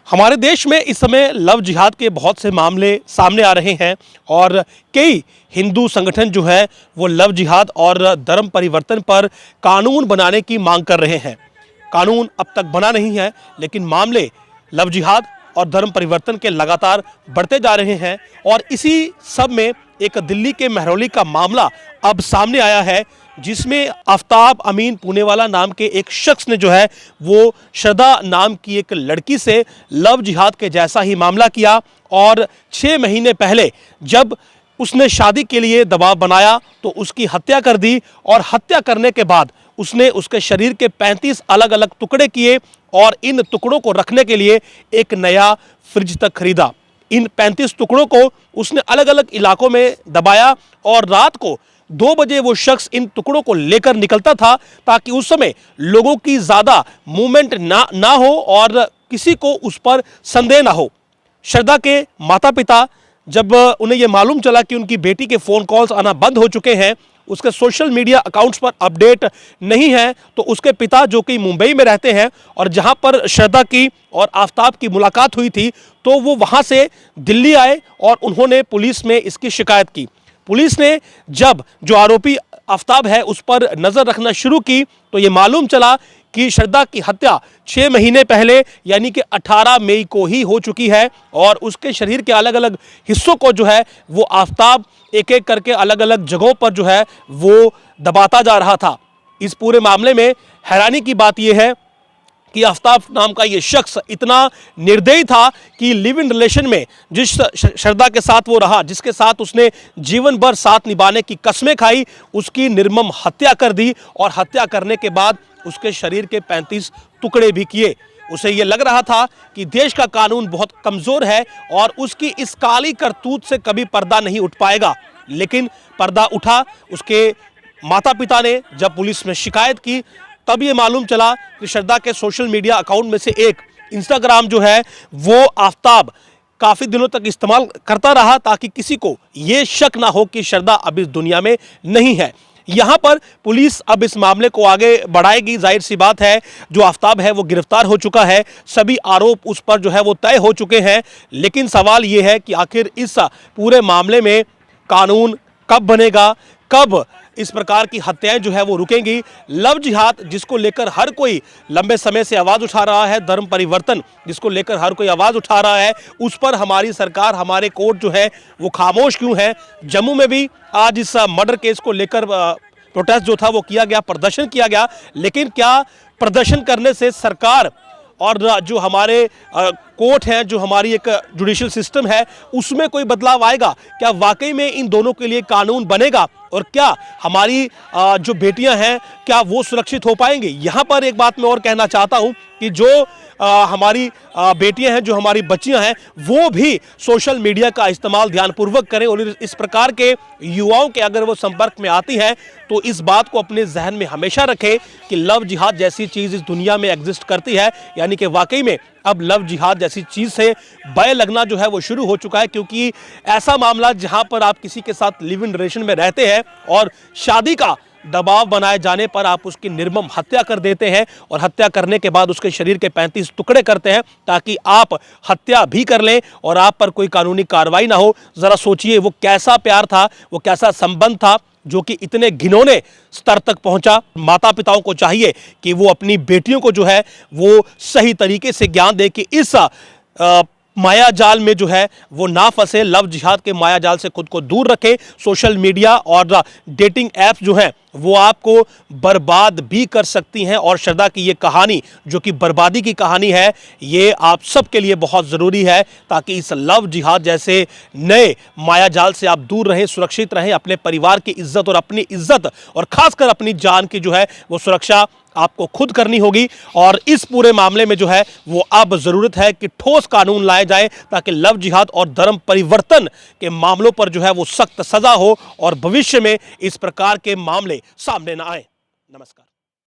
हमारे देश में इस समय लव जिहाद के बहुत से मामले सामने आ रहे हैं और कई हिंदू संगठन जो है वो लव जिहाद और धर्म परिवर्तन पर कानून बनाने की मांग कर रहे हैं। कानून अब तक बना नहीं है, लेकिन मामले लव जिहाद और धर्म परिवर्तन के लगातार बढ़ते जा रहे हैं। और इसी सब में एक दिल्ली के महरौली का मामला अब सामने आया है, जिसमें आफ्ताब अमीन पूनेवाला नाम के एक शख्स ने जो है वो श्रद्धा नाम की एक लड़की से लव जिहाद के जैसा ही मामला किया। और 6 महीने पहले जब उसने शादी के लिए दबाव बनाया तो उसकी हत्या कर दी, और हत्या करने के बाद उसने उसके शरीर के 35 अलग अलग टुकड़े किए और इन टुकड़ों को रखने के लिए एक नया फ्रिज तक खरीदा। इन 35 टुकड़ों को उसने अलग अलग इलाकों में दबाया और रात को 2 बजे वो शख्स इन टुकड़ों को लेकर निकलता था, ताकि उस समय लोगों की ज़्यादा मूवमेंट ना हो और किसी को उस पर संदेह ना हो। श्रद्धा के माता पिता जब उन्हें यह मालूम चला कि उनकी बेटी के फ़ोन कॉल्स आना बंद हो चुके हैं, उसके सोशल मीडिया अकाउंट्स पर अपडेट नहीं है, तो उसके पिता जो कि मुंबई में रहते हैं और जहां पर श्रद्धा की और आफ्ताब की मुलाकात हुई थी, तो वो वहां से दिल्ली आए और उन्होंने पुलिस में इसकी शिकायत की। पुलिस ने जब जो आरोपी आफ्ताब है उस पर नज़र रखना शुरू की तो ये मालूम चला कि श्रद्धा की हत्या 6 महीने पहले यानी कि 18 मई को ही हो चुकी है, और उसके शरीर के अलग अलग हिस्सों को जो है वो आफ्ताब एक एक करके अलग अलग जगहों पर जो है वो दबाता जा रहा था। इस पूरे मामले में हैरानी की बात यह है कि आफ्ताब नाम का ये शख्स इतना निर्दयी था कि लिव इन रिलेशन में जिस श्रद्धा के साथ वो रहा, जिसके साथ उसने जीवन भर साथ निभाने की कस्में खाई, उसकी निर्मम हत्या कर दी और हत्या करने के बाद उसके शरीर के 35 टुकड़े भी किए। उसे ये लग रहा था कि देश का कानून बहुत कमज़ोर है और उसकी इस काली करतूत से कभी पर्दा नहीं उठ पाएगा, लेकिन पर्दा उठा। उसके माता पिता ने जब पुलिस में शिकायत की तब ये मालूम चला कि श्रद्धा के सोशल मीडिया अकाउंट में से एक इंस्टाग्राम जो है वो आफ्ताब काफ़ी दिनों तक इस्तेमाल करता रहा, ताकि किसी को ये शक ना हो कि श्रद्धा अब इस दुनिया में नहीं है। यहाँ पर पुलिस अब इस मामले को आगे बढ़ाएगी। जाहिर सी बात है, जो आफ्ताब है वो गिरफ्तार हो चुका है, सभी आरोप उस पर जो है वो तय हो चुके हैं। लेकिन सवाल ये है कि आखिर इस पूरे मामले में कानून कब बनेगा, कब इस प्रकार की हत्याएं जो है वो रुकेंगी। लव जिहाद जिसको लेकर हर कोई लंबे समय से आवाज़ उठा रहा है, धर्म परिवर्तन जिसको लेकर हर कोई आवाज़ उठा रहा है, उस पर हमारी सरकार, हमारे कोर्ट जो है वो खामोश क्यों है। जम्मू में भी आज इस मर्डर केस को लेकर प्रोटेस्ट जो था वो किया गया, प्रदर्शन किया गया, लेकिन क्या प्रदर्शन करने से सरकार और जो हमारे कोर्ट हैं, जो हमारी एक जुडिशियल सिस्टम है, उसमें कोई बदलाव आएगा? क्या वाकई में इन दोनों के लिए कानून बनेगा और क्या हमारी जो बेटियां हैं क्या वो सुरक्षित हो पाएंगी? यहाँ पर एक बात मैं और कहना चाहता हूँ कि जो हमारी बेटियां हैं, जो हमारी बच्चियां हैं, वो भी सोशल मीडिया का इस्तेमाल ध्यानपूर्वक करें और इस प्रकार के युवाओं के अगर वो संपर्क में आती हैं तो इस बात को अपने जहन में हमेशा रखें कि लव जिहाद जैसी चीज़ इस दुनिया में एग्जिस्ट करती है। यानी कि वाकई में अब लव जिहाद जैसी चीज़ से भय लगना जो है वो शुरू हो चुका है, क्योंकि ऐसा मामला जहां पर आप किसी के साथ लिव इन रिलेशन में रहते हैं और शादी का दबाव बनाए जाने पर आप उसकी निर्मम हत्या कर देते हैं और हत्या करने के बाद उसके शरीर के 35 टुकड़े करते हैं ताकि आप हत्या भी कर लें और आप पर कोई कानूनी कार्रवाई ना हो। ज़रा सोचिए वो कैसा प्यार था, वो कैसा संबंध था जो कि इतने घिनौने स्तर तक पहुंचा। माता पिताओं को चाहिए कि वो अपनी बेटियों को जो है वो सही तरीके से ज्ञान दे कि इस माया जाल में जो है वो ना फंसे, लव जिहाद के माया जाल से खुद को दूर रखें। सोशल मीडिया और डेटिंग ऐप्स जो हैं वो आपको बर्बाद भी कर सकती हैं, और श्रद्धा की ये कहानी जो कि बर्बादी की कहानी है, ये आप सबके लिए बहुत ज़रूरी है, ताकि इस लव जिहाद जैसे नए माया जाल से आप दूर रहें, सुरक्षित रहें। अपने परिवार की इज्जत और अपनी इज्जत और ख़ासकर अपनी जान की जो है वो सुरक्षा आपको खुद करनी होगी। और इस पूरे मामले में जो है वो अब ज़रूरत है कि ठोस कानून लाए जाए, ताकि लव जिहाद और धर्म परिवर्तन के मामलों पर जो है वो सख्त सज़ा हो और भविष्य में इस प्रकार के मामले सामने ना आए। नमस्कार।